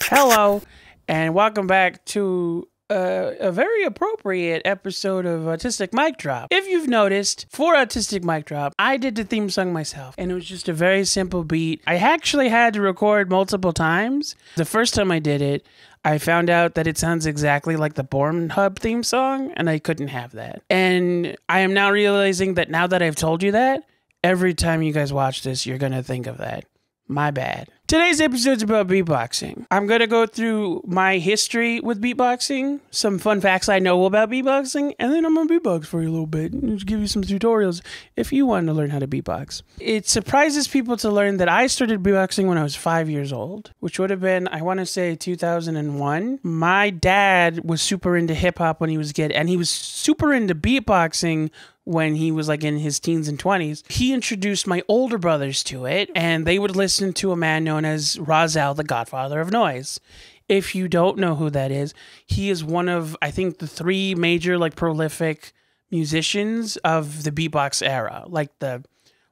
Hello, and welcome back to a very appropriate episode of Autistic Mic Drop. If you've noticed, for Autistic Mic Drop, I did the theme song myself, and it was just a very simple beat. I actually had to record multiple times. The first time I did it, I found out that it sounds exactly like the Pornhub theme song, and I couldn't have that. And I am now realizing that now that I've told you that, every time you guys watch this, you're going to think of that. My bad. Today's episode's about beatboxing. I'm going to go through my history with beatboxing, some fun facts I know about beatboxing, and then I'm going to beatbox for you a little bit and just give you some tutorials if you want to learn how to beatbox. It surprises people to learn that I started beatboxing when I was 5 years old, which would have been, I want to say, 2001. My dad was super into hip-hop when he was a kid, and he was super into beatboxing when he was like in his teens and 20s. He introduced my older brothers to it, and they would listen to a man known as Razel, the Godfather of Noise. If you don't know who that is, he is one of, I think, the three major like prolific musicians of the beatbox era, like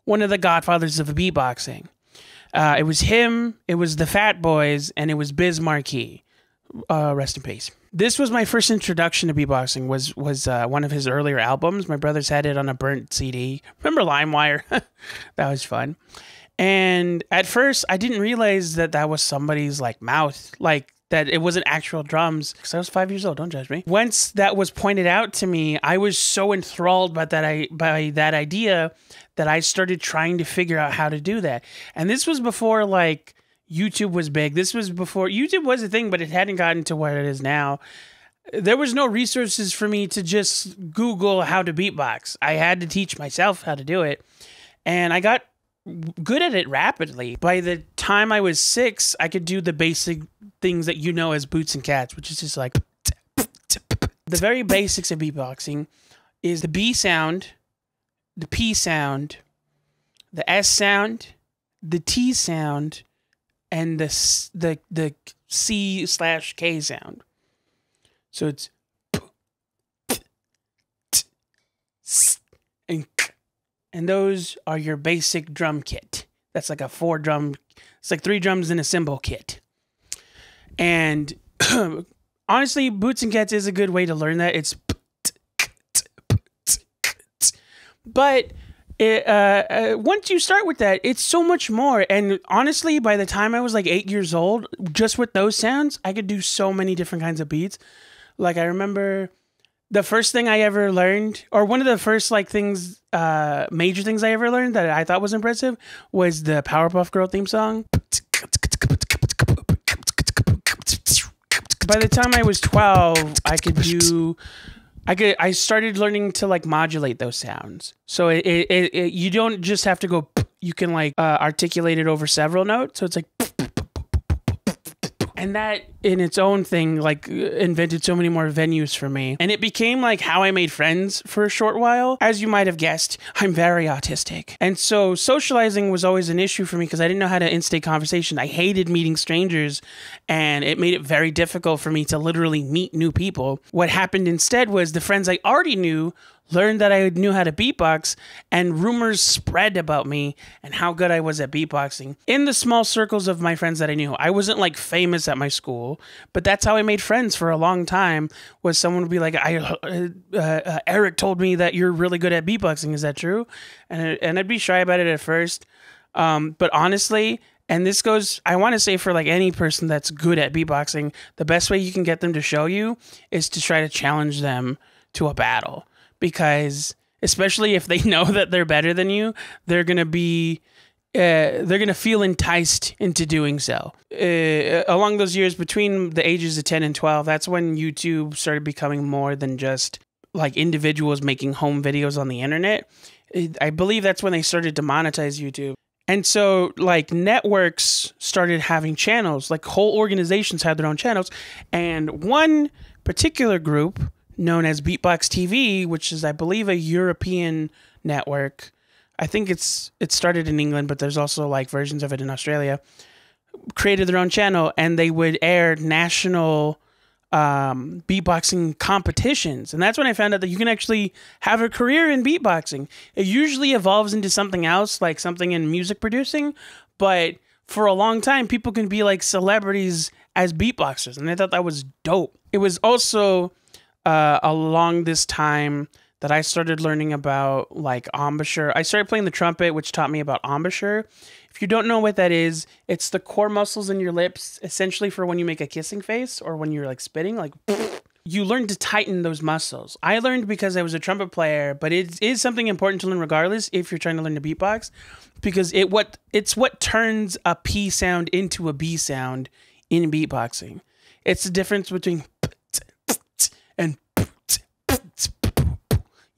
one of the godfathers of beatboxing. It was him, it was the Fat Boys, and it was Biz Markie. Rest in peace. This was my first introduction to beatboxing, was one of his earlier albums. My brothers had it on a burnt CD. Remember LimeWire? That was fun. And at first, I didn't realize that that was somebody's like mouth, like that it wasn't actual drums, because I was 5 years old. Don't judge me. Once that was pointed out to me, I was so enthralled by that idea that I started trying to figure out how to do that. And this was before like YouTube was big. This was before YouTube was a thing, but it hadn't gotten to where it is now. There was no resources for me to just Google how to beatbox. I had to teach myself how to do it. And I got good at it rapidly. By the time I was 6, I could do the basic things that you know as boots and cats, which is just like the very basics of beatboxing is the B sound, the P sound, the S sound, the T sound, and the C/K sound. So it's and those are your basic drum kit. That's like a 4-drum, it's like 3 drums in a cymbal kit. And honestly, boots and cats is a good way to learn that. It's but once you start with that, it's so much more. And honestly, by the time I was like 8 years old, just with those sounds, I could do so many different kinds of beats. Like I remember the first thing I ever learned, or one of the first like things, major things I ever learned that I thought was impressive was the Powerpuff Girl theme song. By the time I was 12, I started learning to like modulate those sounds. So you don't just have to go, you can like articulate it over several notes. So it's like, and that in its own thing, like invented so many more venues for me. And it became like how I made friends for a short while. As you might have guessed, I'm very autistic. And so socializing was always an issue for me because I didn't know how to instate conversation. I hated meeting strangers, and it made it very difficult for me to literally meet new people. What happened instead was the friends I already knew learned that I knew how to beatbox, and rumors spread about me and how good I was at beatboxing in the small circles of my friends that I knew. I wasn't like famous at my school, but that's how I made friends for a long time. Was someone would be like, Eric told me that you're really good at beatboxing. Is that true? And I'd be shy about it at first. But honestly, and this goes, I want to say for like any person that's good at beatboxing, the best way you can get them to show you is to try to challenge them to a battle. Because especially if they know that they're better than you, they're going to feel enticed into doing so. Along those years between the ages of 10 and 12, that's when YouTube started becoming more than just like individuals making home videos on the internet. I believe that's when they started to monetize YouTube. And so like networks started having channels, like whole organizations had their own channels. And one particular group known as Beatbox TV, which is, I believe, a European network. I think it started in England, but there's also like versions of it in Australia. Created their own channel, and they would air national beatboxing competitions. And that's when I found out that you can actually have a career in beatboxing. It usually evolves into something else, like something in music producing. But for a long time, people can be like celebrities as beatboxers. And I thought that was dope. It was also along this time that I started learning about like embouchure. I started playing the trumpet, which taught me about embouchure. If you don't know what that is, it's the core muscles in your lips, essentially for when you make a kissing face or when you're like spitting, like you learn to tighten those muscles. I learned because I was a trumpet player, but it is something important to learn regardless if you're trying to learn to beatbox, because it's what turns a P sound into a B sound in beatboxing. It's the difference between and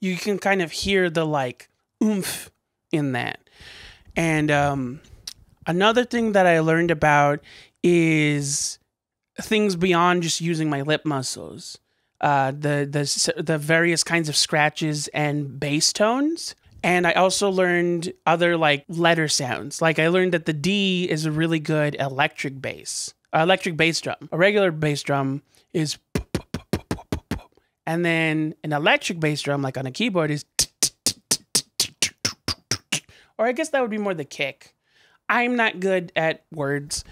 you can kind of hear the like oomph in that. And another thing that I learned about is things beyond just using my lip muscles. The various kinds of scratches and bass tones. And I also learned other like letter sounds. Like I learned that the D is a really good electric bass drum. A regular bass drum is, and then an electric bass drum, like on a keyboard, is, or I guess that would be more the kick. I'm not good at words,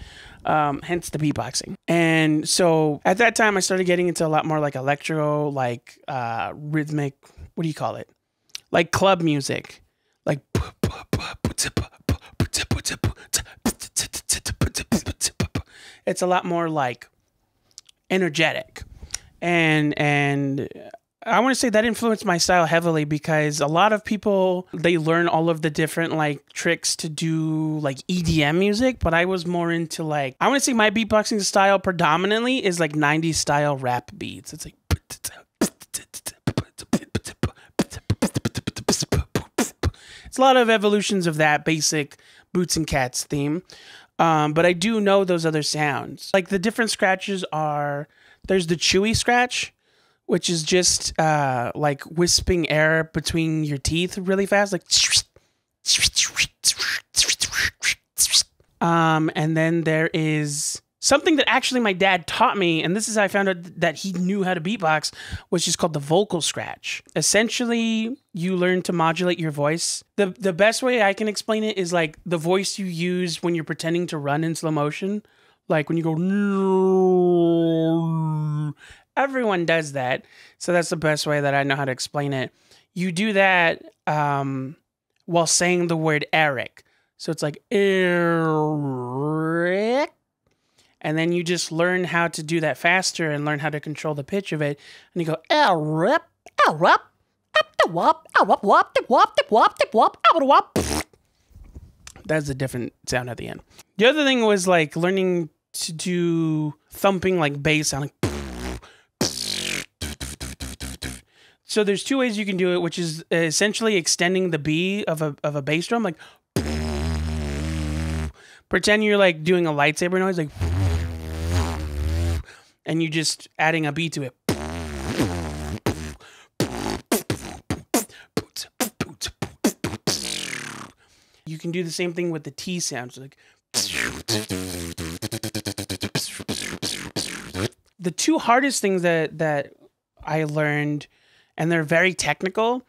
hence the beatboxing. And so at that time, I started getting into a lot more like electro, like rhythmic, what do you call it? Like club music. Like, it's a lot more like energetic. And I want to say that influenced my style heavily because a lot of people, they learn all of the different like tricks to do like EDM music, but I was more into like, I want to say my beatboxing style predominantly is like 90s style rap beats. It's like, it's a lot of evolutions of that basic Boots and Cats theme. But I do know those other sounds. Like the different scratches are, there's the chewy scratch, which is just like wisping air between your teeth really fast, like. And then there is something that actually my dad taught me, and this is how I found out that he knew how to beatbox, which is called the vocal scratch. Essentially, you learn to modulate your voice. The best way I can explain it is like the voice you use when you're pretending to run in slow motion. Like when you go, everyone does that. So that's the best way that I know how to explain it. You do that while saying the word Eric. So it's like, Eric. And then you just learn how to do that faster and learn how to control the pitch of it. And you go, Eric, Eric, that's a different sound at the end. The other thing was like learning to do thumping like bass sound. Like, so there's two ways you can do it, which is essentially extending the B of a bass drum. Like pretend you're like doing a lightsaber noise, like, and you just adding a beat to it. You can do the same thing with the T sounds, like. The two hardest things that I learned, and they're very technical,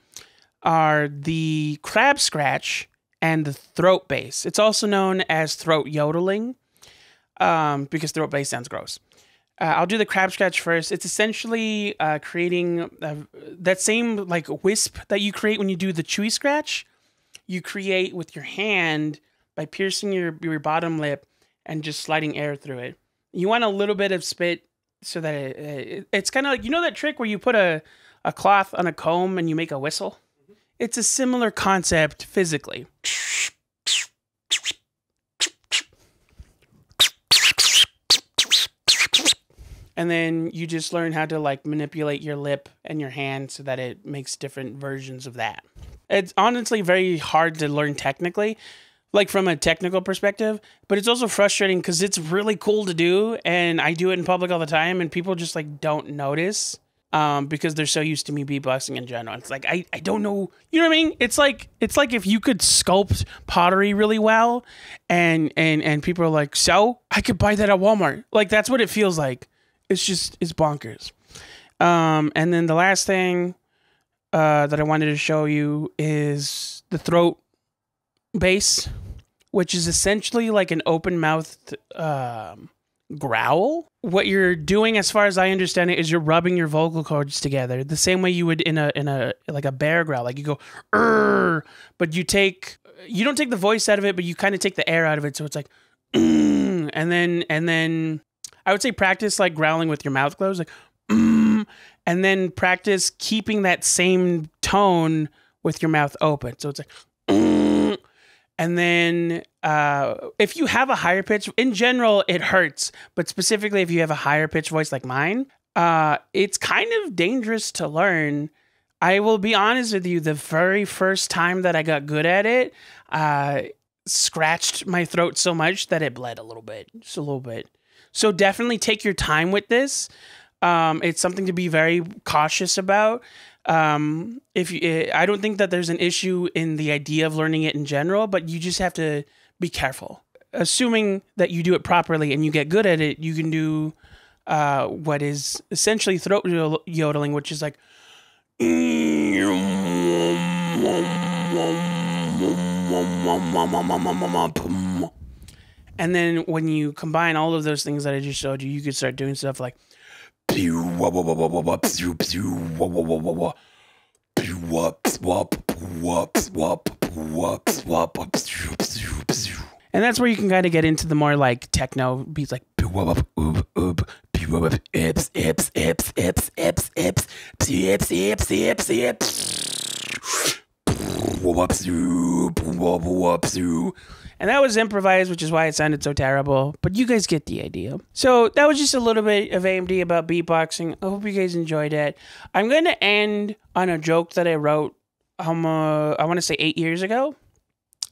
are the crab scratch and the throat bass. It's also known as throat yodeling, because throat bass sounds gross. I'll do the crab scratch first. It's essentially creating that same like wisp that you create when you do the chewy scratch. You create with your hand by piercing your bottom lip and just sliding air through it. You want a little bit of spit so that it's kind of like, you know that trick where you put a cloth on a comb and you make a whistle? It's a similar concept physically. And then you just learn how to like manipulate your lip and your hand so that it makes different versions of that. It's honestly very hard to learn technically, like from a technical perspective, but it's also frustrating because it's really cool to do. And I do it in public all the time and people just like don't notice because they're so used to me beatboxing in general. It's like, I don't know. You know what I mean? It's like if you could sculpt pottery really well and people are like, so I could buy that at Walmart. Like that's what it feels like. it's bonkers. And then the last thing that I wanted to show you is the throat bass, which is essentially like an open mouthed growl. What you're doing, as far as I understand it, is you're rubbing your vocal cords together the same way you would in a like a bear growl. Like you go, but you don't take the voice out of it, but you kind of take the air out of it. So it's like, and then I would say practice like growling with your mouth closed, like, and then practice keeping that same tone with your mouth open. So it's like, and then if you have a higher pitch, in general, it hurts. But specifically, if you have a higher pitch voice like mine, it's kind of dangerous to learn. I will be honest with you, the very first time that I got good at it, scratched my throat so much that it bled a little bit, just a little bit. So definitely take your time with this. It's something to be very cautious about. I don't think that there's an issue in the idea of learning it in general, but you just have to be careful. Assuming that you do it properly and you get good at it, you can do what is essentially throat yodeling, which is like. And then when you combine all of those things that I just showed you, you could start doing stuff like. And that's where you can kind of get into the more like techno beats, like. And that was improvised, which is why it sounded so terrible. But you guys get the idea. So that was just a little bit of AMD about beatboxing. I hope you guys enjoyed it. I'm going to end on a joke that I wrote, I want to say 8 years ago.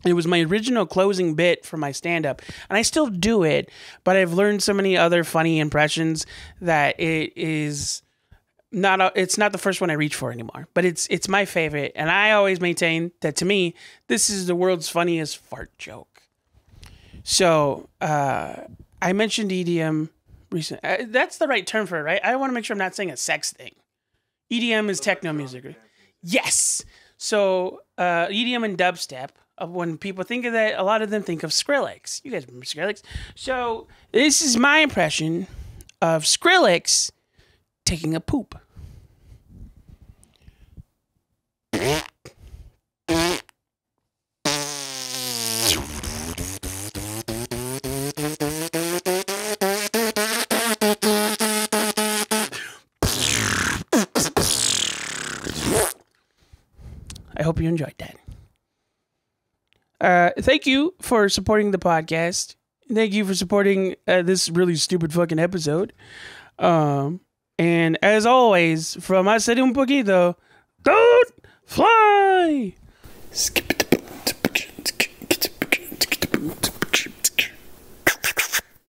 It was my original closing bit for my stand-up. And I still do it, but I've learned so many other funny impressions that it's not the first one I reach for anymore. But it's my favorite. And I always maintain that, to me, this is the world's funniest fart joke. So, I mentioned EDM recently. That's the right term for it, right? I want to make sure I'm not saying a sex thing. EDM is techno music, right? Yes. So, EDM and dubstep, when people think of that, a lot of them think of Skrillex. You guys remember Skrillex? So, this is my impression of Skrillex taking a poop. I hope you enjoyed that. Thank you for supporting the podcast. Thank you for supporting this really stupid fucking episode. And as always, from Hacer un poquito, don't fly! Skip it.